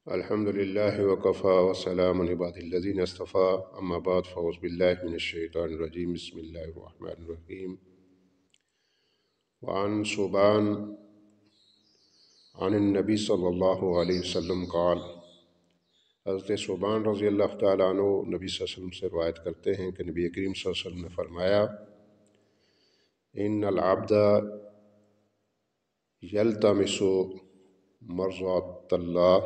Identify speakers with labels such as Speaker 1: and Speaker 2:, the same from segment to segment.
Speaker 1: الحمدللہ وکفیٰ وسلام علی عبادہ الذین اصطفیٰ اما بعد فاعوذ باللہ من الشیطان الرجیم بسم اللہ الرحمن الرحیم وعن ثوبان عن النبی صلی اللہ علیہ وسلم قال، حضرت ثوبان رضی اللہ تعالیٰ عنہ نبی صلی اللہ علیہ وسلم سے روایت کرتے ہیں کہ نبی کریم صلی اللہ علیہ وسلم نے فرمایا، ان العبد یلتمس مرضات اللہ،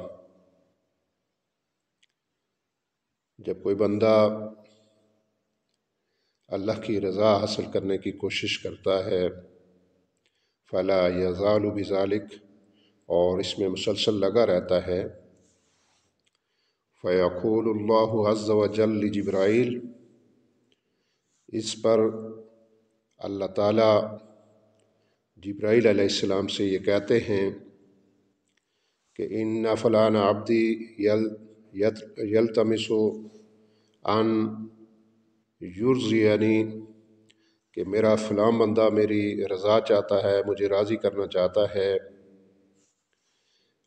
Speaker 1: جب کوئی بندہ اللہ کی رضا حاصل کرنے کی کوشش کرتا ہے، فلا یزال بذالک، اور اس میں مسلسل لگا رہتا ہے، فیقول اللہ عز وجل لجبرائیل، اس پر اللہ تعالیٰ جبرائیل علیہ السلام سے یہ کہتے ہیں کہ ان فلان عبدی یلتمس ان یرضینی، کہ میرا فلاں بندہ میری رضا چاہتا ہے، مجھے راضی کرنا چاہتا ہے،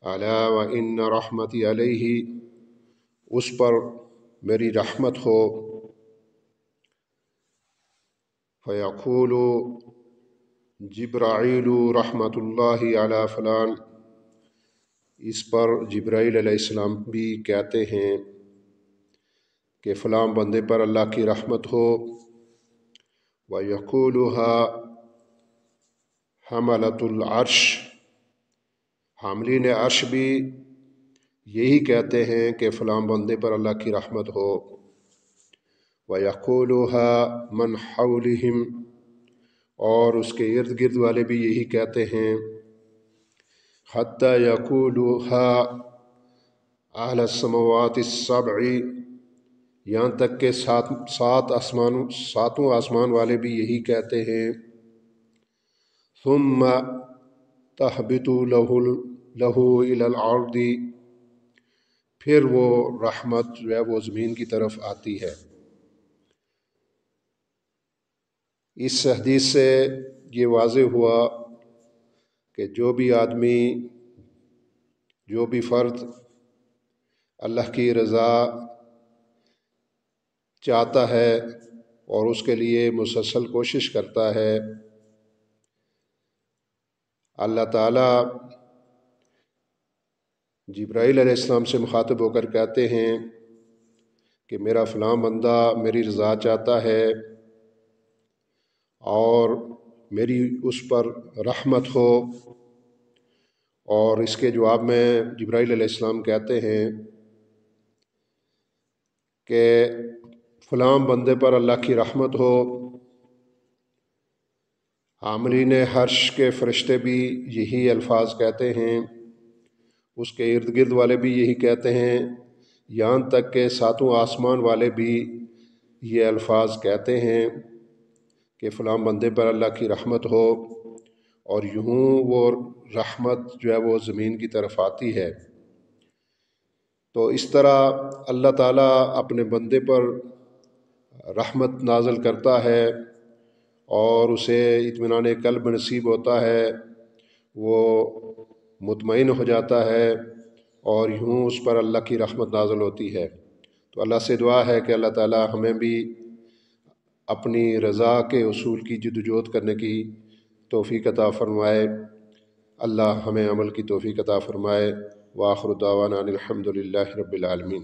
Speaker 1: الا وان رحمتی علیہ، اس پر میری رحمت ہو، فیقول جبرائیل رحمت اللہ علی فلان، اس پر جبرائیل علیہ السلام بھی کہتے ہیں کہ فلاں بندے پر اللہ کی رحمت ہو، وَيَقُولُهَا حَمَلَةُ الْعَرْشِ، حاملین عرش بھی یہی کہتے ہیں کہ فلاں بندے پر اللہ کی رحمت ہو، وَيَقُولُهَا مَنْ حَوْلِهِمْ، اور اس کے ارد گرد والے بھی یہی کہتے ہیں، حَتَّى يَقُولُهَا أَهْلَ السَّمَوَاتِ السَّبْعِ، یہاں تک کہ ساتوں آسمان والے بھی یہی کہتے ہیں، ثُمَّ تَهْبِطُ لَهُ إِلَى الْأَرْضِ، پھر وہ رحمت جو ہے وہ زمین کی طرف آتی ہے۔ اس حدیث سے یہ واضح ہوا کہ جو بھی آدمی، جو بھی فرد اللہ کی رضا چاہتا ہے اور اس کے لیے مسلسل کوشش کرتا ہے، اللہ تعالیٰ جبرائیل علیہ السلام سے مخاطب ہو کر کہتے ہیں کہ میرا فلاں بندہ میری رضا چاہتا ہے اور میری اس پر رحمت ہو، اور اس کے جواب میں جبرائیل علیہ السلام کہتے ہیں کہ فلاں بندے پر اللہ کی رحمت ہو۔ حاملین عرش کے فرشتے بھی یہی الفاظ کہتے ہیں، اس کے ارد گرد والے بھی یہی کہتے ہیں، یہاں تک کہ ساتوں آسمان والے بھی یہ الفاظ کہتے ہیں کہ فلاں بندے پر اللہ کی رحمت ہو، اور یوں وہ رحمت جو ہے وہ زمین کی طرف آتی ہے۔ تو اس طرح اللہ تعالیٰ اپنے بندے پر رحمت نازل کرتا ہے اور اسے اطمینان قلب نصیب ہوتا ہے، وہ مطمئن ہو جاتا ہے، اور یوں اس پر اللہ کی رحمت نازل ہوتی ہے۔ تو اللہ سے دعا ہے کہ اللہ تعالیٰ ہمیں بھی اپنی رضا کے اصول کی جدوجہد کرنے کی توفیق عطا فرمائے، اللہ ہمیں عمل کی توفیق عطا فرمائے۔ وآخر دعوانا ان الحمد للہ رب العالمین۔